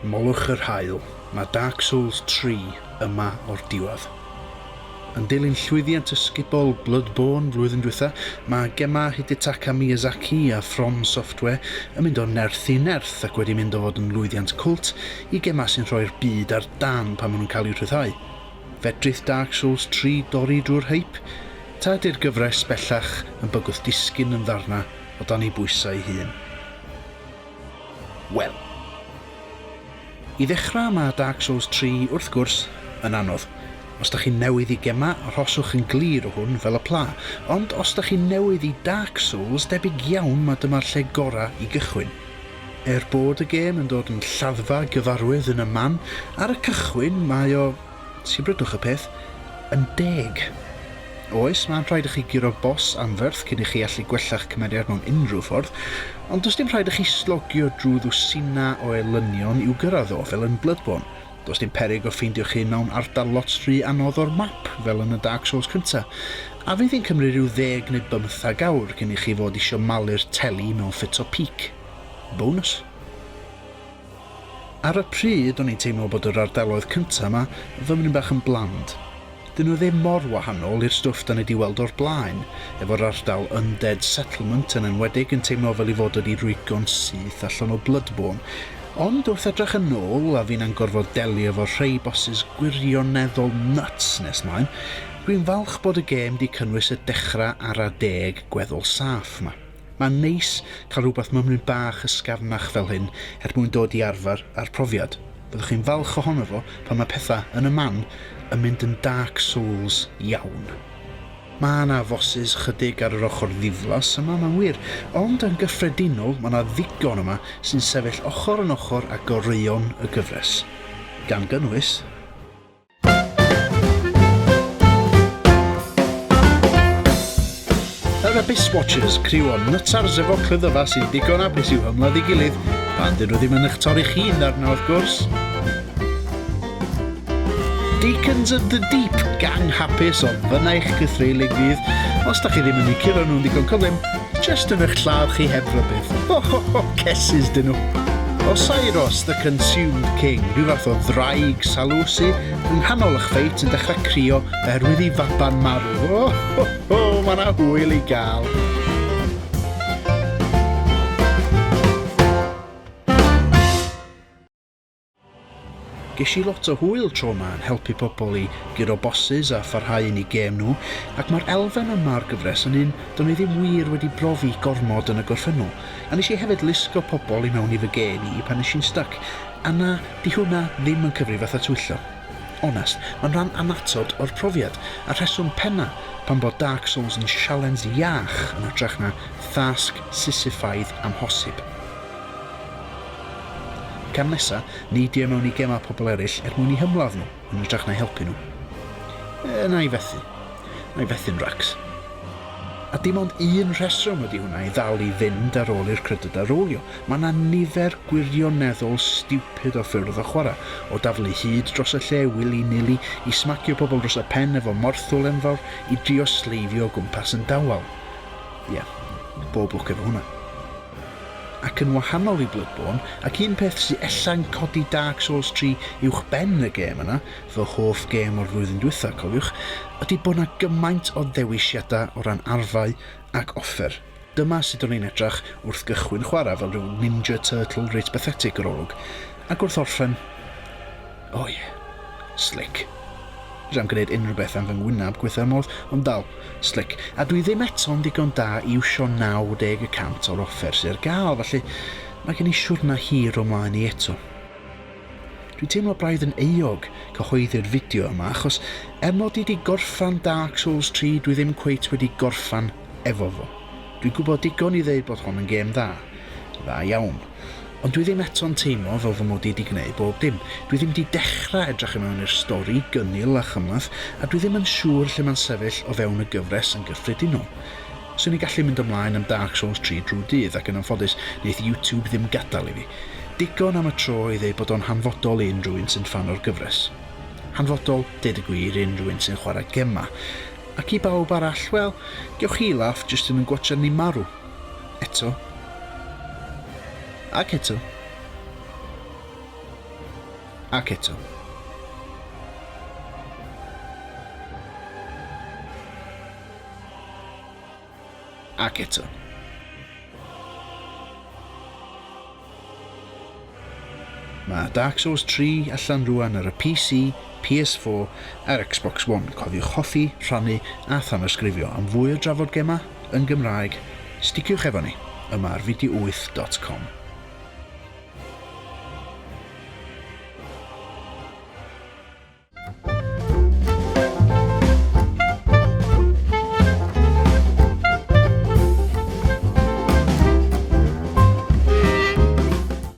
Molwch yr hael, mae Dark Souls 3 yma o'r diwedd. Yn dilyn llwyddiant ysgubol Bloodborne flwyddyn diwetha, mae Dyma Hidetaka Miyazaki a From Software yn mynd o nerth i nerth ac wedi mynd o fod yn lwyddiant cwlt i Dyma sy'n rhoi'r byd ar dan pan maen nhw'n cael eu rhyddhau. Fedrith Dark Souls 3 dorri drwy'r hype? Ta ydy'r gyfres bellach yn bygwth disgyn yn ddarna o dan ei bwysau hun? Wel, i ddechrau mae Dark Souls 3 wrth gwrs yn anodd. Os da chi'n newydd i Dyma, arhoswch yn glir o hwn fel y pla, ond os da chi'n newydd i Dark Souls, debyg iawn mae dyma'r lle gorau i gychwyn. Bod y gêm yn dod yn lladdfa gyfarwydd yn y man, ar y cychwyn mae o, si brydwch y peth, yn 10. Oes, mae'n rhaid i chi giro boss anferth cyn i chi allu gwella'ch cymeriad mewn unrhyw ffordd, ond does dim rhaid i chi slogio drwy ddwsina o elynion i'w gyrraedd o fel yn Bloodborne. Does dim peryg o ffeindio chi mewn ardal lot rhy anodd o'r map fel yn y Dark Souls cyntaf, a fydd hi'n cymryd rhyw 10 neu 15 awr cyn i chi fod eisiau malu'r teli mewn ffit o peak. Bonus. Ar y pryd o'n i'n teimlo bod yr ardaloedd cyntaf yma fymryn bach yn bland. Dyn nhw ddim mor wahanol i'r stwff da ni wedi weld o'r blaen, efo'r ardal Undead Settlement yn enwedig yn teimlo fel i fod wedi rwygo'n syth allan o Bloodborne, ond wrth edrych yn ôl a fi'n gorfod delio efo rhai bosses gwirioneddol nuts nes mlaen, dwi'n falch bod y gêm di cynnwys y dechrau ar a 10 gweddol saff yma. Mae'n neis cael rhywbeth mymryn bach ysgafnach fel hyn mwyn dod i arfer a'r profiad. Byddwch chi'n falch ohono fo pan mae pethau yn y man yn mynd yn Dark Souls iawn. Mae yna fosses chydig ar yr ochr ddiflas yma, mae'n wir, ond yn gyffredinol mae yna ddigon yma sy'n sefyll ochr yn ochr â goreuon y gyfres. Gan gynnwys yr Abyss Watchers, criw o nytsars efo clyddyfa sy'n digon apus i'w hymladd i gilydd, pan dyn nhw ddim yn eich torri chi'n arno wrth gwrs. Deacons of the Deep, gang hapus o fyna eich cythreilig fydd, os da chi ddim yn ei curo nhw'n digon cyflym, just yn eich lladd chi heb rybydd. Cesus dyn nhw. Osiris, the Consumed King, rhyw fath o ddraig salwsi, yng nghanol eich feit yn dechrau crio oherwydd i faban marw. Mae yna hwyl i gael. Ges i lot o hwyl tro yma yn helpu pobl i giro bosses a pharhau yn ei gêm nhw, ac mae'r elfen yma'r gyfres yn un do'n i ddim wir wedi brofi gormod yn y gorffennol, a nes i hefyd lusgo pobl i mewn i fy gêm i pan nes i'n stuck, a na di hwnna ddim yn cyfri fath a twyllo. Onest, mae'n rhan anatod o'r profiad, a rheswm penna pan bod Dark Souls yn sialens iach yn hytrach na thasg Sisyphaidd amhosib. Cam nesa, neidio mewn i gema pobl eraill mwyn i hymladd nhw yn hytrach na helpu nhw. Na i fethu'n racs. A dim ond un rheswm ydy hwnna i ddal i fynd ar ôl i'r credyd ar rolio. Mae yna nifer gwirioneddol stupid o ffyrdd o chwarae, o daflu hyd dros y lle willy-nilly, i smacio pobl dros y pen efo morthwl enfawr, i drio sleifio o gwmpas yn dawel. Bob lwc efo hwnna. Ac yn wahanol i Bloodborne, ac un peth sy'n ella'n codi Dark Souls 3 uwch ben y gêm yna, fy hoff gêm o'r flwyddyn diwetha, cofiwch, ydy bod yna gymaint o ddewisiadau o ran arfau ac offer. Dyma sut o'n i'n edrych wrth gychwyn chwarae fel rhyw Ninja Turtle reit pathetic yr olwg, ac wrth orffen, slick. Rhaid gwneud unrhyw beth am fy ngwynab gweithio modd, ond dal, slick. A dwi ddim eto'n digon da i iwsio 90% o'r offer sy'n ar gael, felly mae gen i siwrna hir o mlaen i eto. Dwi'n teimlo braidd yn euog cyhoeddi'r fideo yma, achos mod i wedi gorffan Dark Souls 3, dwi ddim cweit wedi gorffan efo fo. Dwi'n gwybod digon i ddeud bod hwn yn gêm dda iawn. Ond dwi ddim eto'n teimlo fel fy mod i wedi gwneud bob dim. Dwi ddim wedi dechrau edrych yn mewn i'r stori, gynnil a chymlaeth, a dwi ddim yn siŵr lle mae'n sefyll o fewn y gyfres yn gyffredinol. Swn i gallu mynd ymlaen am Dark Souls 3 drwy dydd, ac yn anffodus wneith YouTube ddim gadael i fi. Digon am y tro i ddeud bod o'n hanfodol i unrhyw un sy'n fan o'r gyfres. Hanfodol, deud y gwir, unrhyw un sy'n chwarae Dyma. Ac i bawb arall, wel, gewch chi laff jyst yn gwatcha ni marw. Eto. Ac eto. Ac eto. Ac eto. Mae Dark Souls 3 allan rwan ar y PC, PS4 a'r Xbox One. Cofiwch hoffi, rhannu a thanysgrifio am fwy o drafod gema yn Gymraeg. Sticiwch efo ni yma ar fideowyth.com.